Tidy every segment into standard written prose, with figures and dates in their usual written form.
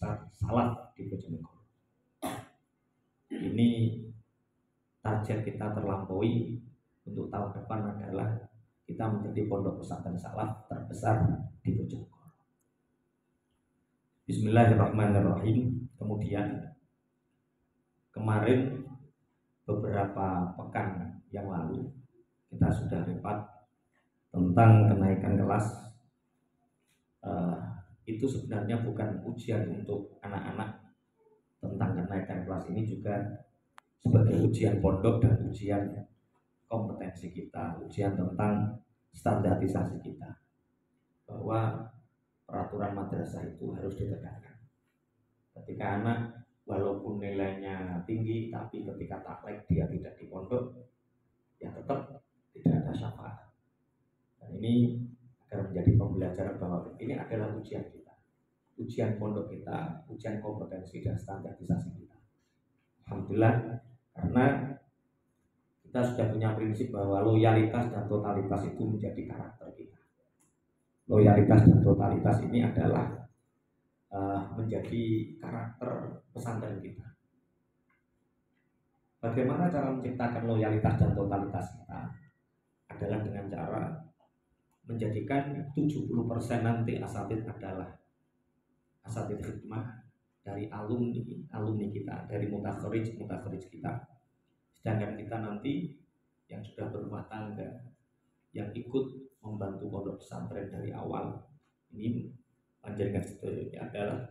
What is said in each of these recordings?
besar salaf di Bojonegoro. Ini target kita terlampaui untuk tahun depan adalah kita menjadi pondok pesantren salaf terbesar di Bojonegoro. Bismillahirrahmanirrahim. Kemudian kemarin beberapa pekan yang lalu kita sudah rapat tentang kenaikan kelas. Itu sebenarnya bukan ujian untuk anak-anak. Tentang kenaikan kelas ini juga sebagai ujian pondok dan ujian kompetensi kita, ujian tentang standarisasi kita, bahwa peraturan madrasah itu harus ditegakkan. Ketika anak walaupun nilainya tinggi, tapi ketika taklek dia tidak di pondok, ya tetap tidak ada syafaat. Dan ini agar menjadi pembelajaran bahwa ini adalah ujian kita, ujian pondok kita, ujian kompetensi dan standarisasi kita. Alhamdulillah, karena kita sudah punya prinsip bahwa loyalitas dan totalitas itu menjadi karakter kita. Loyalitas dan totalitas ini adalah menjadi karakter pesantren kita. Bagaimana cara menciptakan loyalitas dan totalitas kita? Adalah dengan cara menjadikan 70% nanti asatid adalah asatid khidmah dari alumni kita, dari mutakharij kita. Sedangkan kita nanti yang sudah berumah tangga, yang ikut membantu pondok pesantren dari awal, ini panjenengan sebenarnya adalah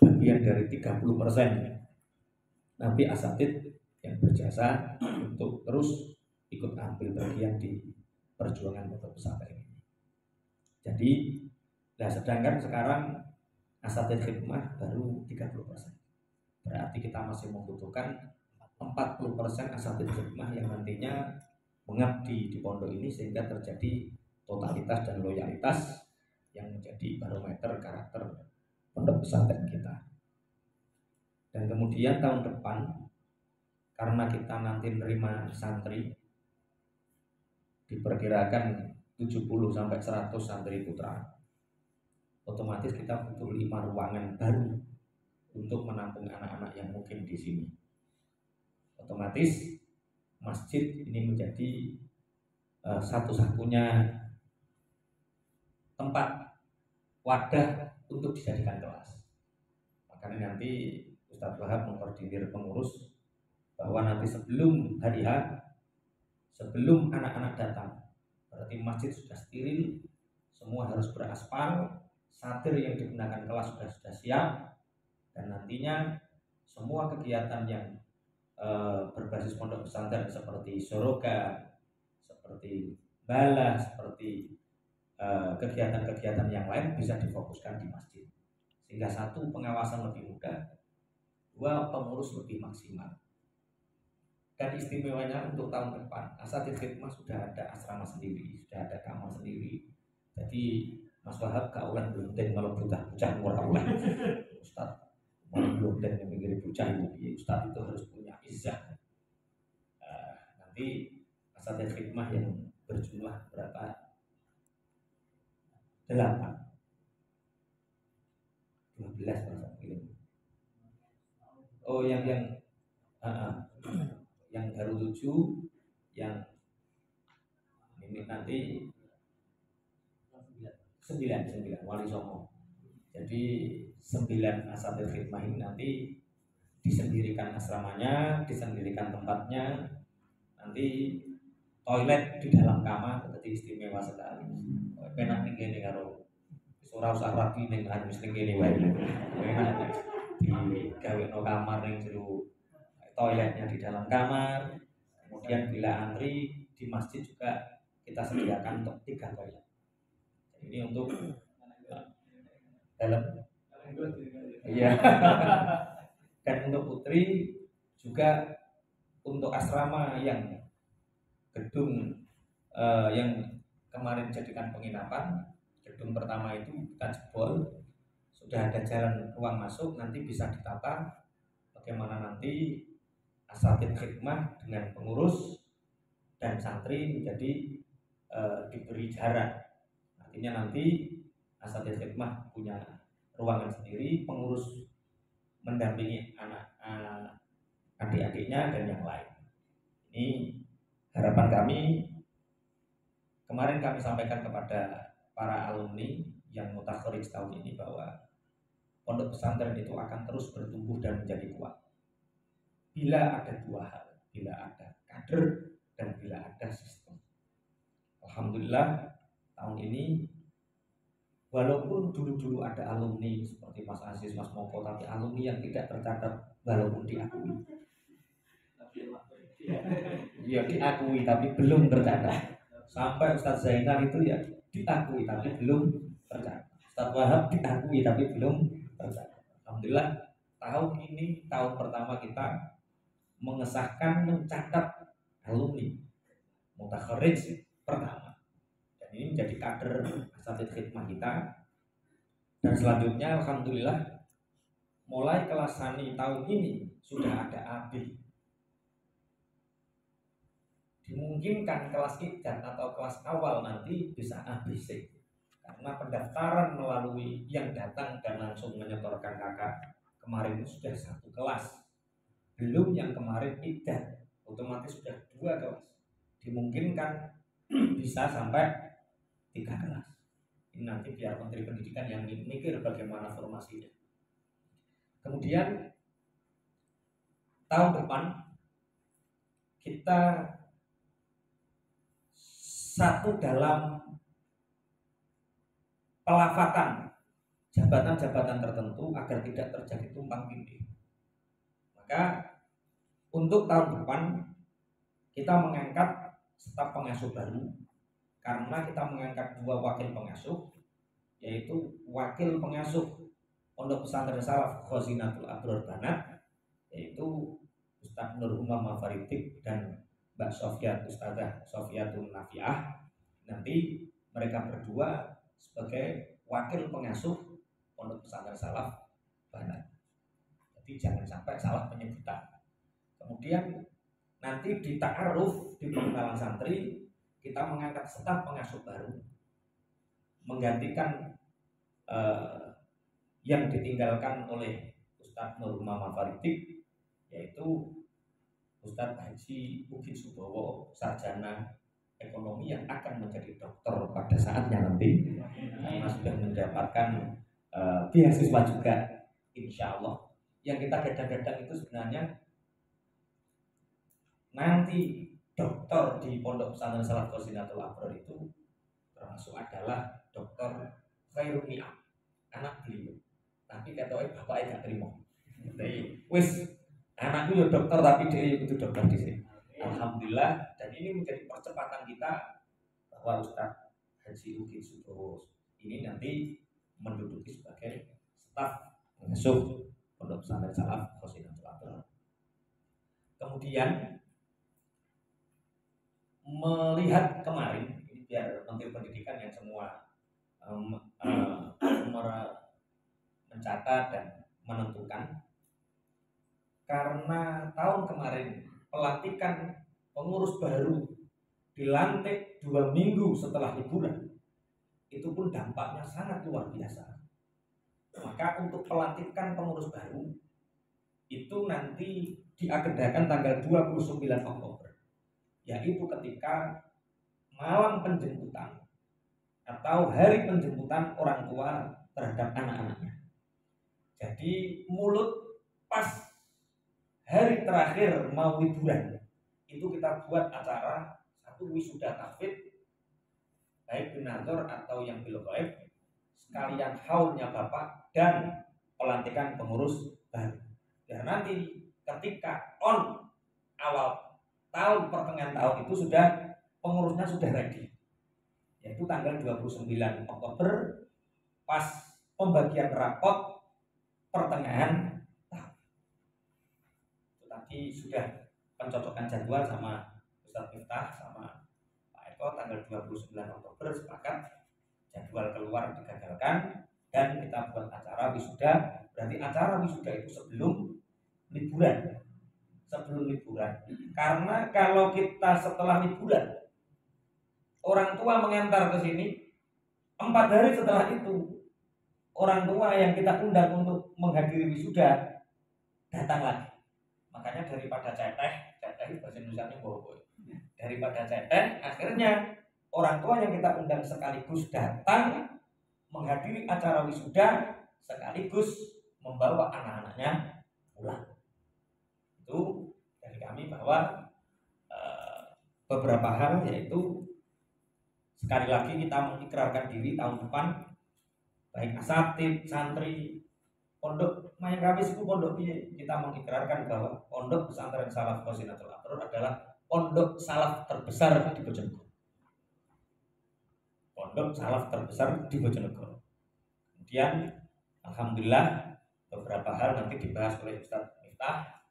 bagian dari 30% nanti asatid yang berjasa untuk terus ikut ambil bagian di perjuangan pondok pesantren ini. Jadi, sedangkan sekarang asatid khidmah baru 30%. Berarti kita masih membutuhkan 40% asatid khidmah yang nantinya mengabdi di pondok ini sehingga terjadi totalitas dan loyalitas yang menjadi barometer karakter pondok pesantren kita. Dan kemudian tahun depan, karena kita nanti menerima santri, diperkirakan 70-100 santri putra, otomatis kita butuh 5 ruangan baru untuk menampung anak-anak yang mungkin di sini. Otomatis masjid ini menjadi satu-satunya tempat wadah untuk dijadikan kelas. Makanya nanti Ustadz Wahab mengkoordinir pengurus bahwa nanti sebelum hari H, sebelum anak-anak datang, berarti masjid sudah steril, semua harus beraspal, satir yang digunakan kelas sudah siap, dan nantinya semua kegiatan yang berbasis pondok pesantren seperti soroga, seperti bala, seperti kegiatan-kegiatan yang lain bisa difokuskan di masjid, sehingga satu, pengawasan lebih mudah, dua, pengurus lebih maksimal. Dan istimewanya untuk tahun depan, asatid khidmah sudah ada asrama sendiri, sudah ada kamar sendiri. Jadi Mas Wahab kaulan belum kalau bocah murah oleh Ustaz belum yang mengirim bocah ini, Ustaz itu harus punya izah. Nanti asatid khidmah yang berjumlah berapa? 8, 12 ini. Oh yang baru 7, yang ini nanti 9 Wali Songo. Jadi 9 asatid khidmah ini nanti disendirikan asramanya, disendirikan tempatnya, nanti toilet di dalam kamar, jadi istimewa sekali. Penak nih gini karo ora usah rapi ning harus ning kene wae. Enak digawe no kamar ning jero, toiletnya di dalam kamar. Kemudian bila antri di masjid juga kita sediakan untuk 3 toilet. Ini untuk dalam, iya. Dan untuk putri juga untuk asrama yang gedung yang kemarin dijadikan penginapan, gedung pertama itu kita jebol, sudah ada jalan ruang masuk, nanti bisa ditata bagaimana nanti asatid khidmah dengan pengurus dan santri menjadi diberi jarak. Artinya nanti asatid khidmah punya ruangan sendiri, pengurus mendampingi anak adik-adiknya dan yang lain. Ini harapan kami. Kemarin kami sampaikan kepada para alumni yang mutakharij tahun ini bahwa pondok pesantren itu akan terus bertumbuh dan menjadi kuat bila ada dua hal, bila ada kader dan bila ada sistem. Alhamdulillah tahun ini walaupun dulu-dulu ada alumni seperti Mas Aziz, Mas Moko, tapi alumni yang tidak tercatat walaupun diakui. Ya diakui tapi belum tercatat. Sampai Ustadz Zainal itu ya diakui tapi belum tercatat. Ustadz Wahab diakui tapi belum tercatat. Alhamdulillah tahun ini tahun pertama kita mengesahkan mencatat alumni mutakharij pertama. Dan ini menjadi kader asatidz khidmah kita. Dan selanjutnya alhamdulillah mulai kelas sani tahun ini sudah ada AB. Dimungkinkan kelas idat atau kelas awal nanti bisa ABC karena pendaftaran melalui yang datang dan langsung menyetorkan kakak kemarin itu sudah satu kelas, belum yang kemarin idat, otomatis sudah dua kelas. Dimungkinkan bisa sampai 3 kelas. Ini nanti biar Menteri Pendidikan yang mikir bagaimana formasinya. Kemudian tahun depan kita satu dalam pelafatan jabatan-jabatan tertentu agar tidak terjadi tumpang tindih. Maka untuk tahun depan kita mengangkat staf pengasuh baru karena kita mengangkat 2 wakil pengasuh, yaitu wakil pengasuh Pondok Pesantren Salaf Khazinatul Abror Banat, yaitu Ustadz Nur Umam Faridik dan Mbak Sofia Ustadzah Sofiatun Nafiah. Nanti mereka berdua sebagai wakil pengasuh Pondok Pesantren Salaf Banat. Jadi jangan sampai salah penyebutan. Kemudian nanti di ta'aruf, di pengenalan santri, kita mengangkat staf pengasuh baru menggantikan yang ditinggalkan oleh Ustadz Nur Umam Faridik, yaitu Ustadz Haji Uki Subowo, sarjana ekonomi yang akan menjadi dokter pada saatnya nanti karena sudah mendapatkan beasiswa juga insya Allah. Yang kita gadang-gadang itu sebenarnya nanti dokter di Pondok Pesantren Salaf Khazinatul Abror itu termasuk adalah dokter Khairul Ni'am, anak beliau. Tapi katanya bapaknya gak terima. Jadi wis anakku ya dokter tapi dia itu dokter di sini. Alhamdulillah, dan ini menjadi percepatan kita bahwa Ustadz Haji Uki Subowo ini nanti menduduki sebagai staf pengasuh Pondok Pesantren Salaf Khazinatul Abror. Kemudian melihat kemarin, ini biar Menteri Pendidikan yang semua mencatat dan menentukan, karena tahun kemarin pelantikan pengurus baru dilantik 2 minggu setelah liburan, itu pun dampaknya sangat luar biasa. Maka untuk pelantikan pengurus baru itu nanti diagendakan tanggal 29 Oktober, yaitu ketika malam penjemputan atau hari penjemputan orang tua terhadap anak-anaknya. Jadi mulut pas hari terakhir mau liburan itu kita buat acara satu wisuda tahfidz, baik binazor atau yang bil ghaib, sekalian haulnya Bapak dan pelantikan pengurus baru. Dan nanti ketika on awal tahun, pertengahan tahun itu sudah pengurusnya sudah ready, yaitu tanggal 29 Oktober pas pembagian rapot pertengahan tahun. Itu tadi sudah pencocokan jadwal sama Ustadz Miftah sama Pak Eko, tanggal 29 Oktober sepakat jadwal keluar digagalkan dan kita buat acara wisuda. Berarti acara wisuda itu sebelum liburan. Karena kalau kita setelah liburan, orang tua mengantar ke sini, 4 hari setelah itu orang tua yang kita undang untuk menghadiri wisuda datang lagi. Makanya daripada ceteh bahasa Indonesia bobo. Daripada ceteh, akhirnya orang tua yang kita undang sekaligus datang menghadiri acara wisuda sekaligus membawa anak-anaknya pulang. Itu dari kami bahwa beberapa hal, yaitu sekali lagi kita mengikrarkan diri tahun depan baik asatid, santri, pondok Mayang Kamis itu pondok piye, kita mengikrarkan bahwa pondok pesantren Salaf Qasinatul Abror adalah pondok salaf terbesar di Bojonegoro. Pondok salaf terbesar di Bojonegoro. Kemudian alhamdulillah beberapa hal nanti dibahas oleh Ustaz Miftah.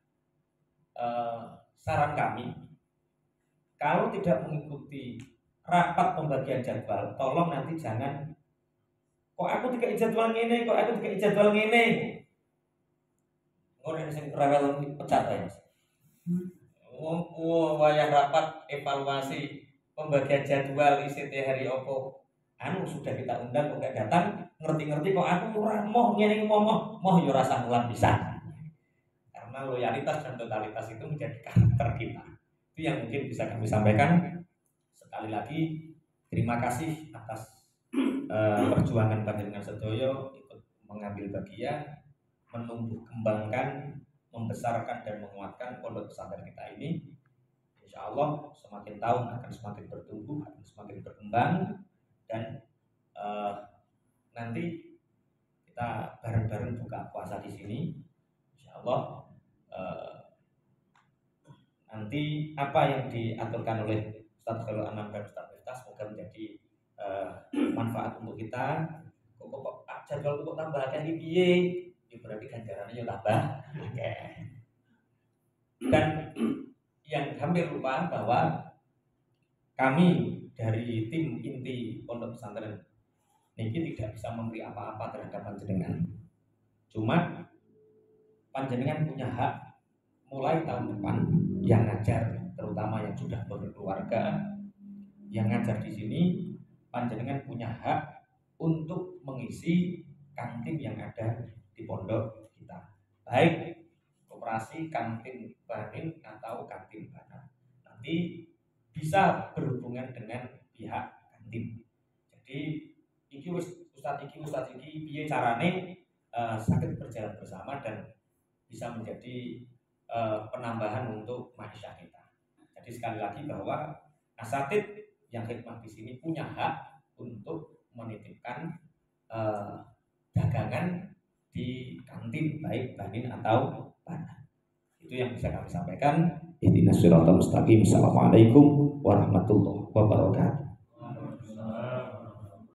Saran kami, kalau tidak mengikuti rapat pembagian jadwal, tolong nanti jangan kok aku tidak jadwal ngene, kok aku tidak jadwal ngene. Ngono sing rewel pecat ae. Wayah rapat evaluasi pembagian jadwal ICT hari opo. Anu sudah kita undang kok gak datang, ngerti-ngerti kok aku ora moh ngene moh yo rasa mulan bisa. Karena loyalitas dan totalitas itu menjadi karakter kita. Itu yang mungkin bisa kami sampaikan. Sekali lagi terima kasih atas perjuangan panjenengan sedoyo ikut mengambil bagian menumbuh kembangkan, membesarkan dan menguatkan pondok pesantren kita ini. Insya Allah semakin tahun akan semakin bertumbuh, akan semakin berkembang, dan nanti kita bareng-bareng buka puasa di sini. Insya Allah nanti apa yang diaturkan oleh Ustaz Khairul Anam dan Ustaz Miftah semoga menjadi manfaat untuk kita. Kok jadwal kok tambah akeh piye? Ya berarti ganjarannya ya tambah akeh. Dan yang hampir lupa bahwa kami dari tim inti pondok pesantren niki tidak bisa memberi apa-apa terhadap panjenengan. Cuma panjenengan punya hak mulai tahun depan yang ngajar, terutama yang sudah berkeluarga, yang ngajar di sini, panjenengan punya hak untuk mengisi kantin yang ada di pondok kita, baik koperasi kantin banin atau kantin bana. Nanti bisa berhubungan dengan pihak kantin. Jadi iki ustadz iki piye carane sakit berjalan bersama dan bisa menjadi penambahan untuk masyarakat kita. Jadi sekali lagi bahwa asatid yang khidmat di sini punya hak untuk menitipkan dagangan di kantin baik banin atau bana. Itu yang bisa kami sampaikan. Ihdinas siratal mustaqim. Assalamualaikum warahmatullahi wabarakatuh.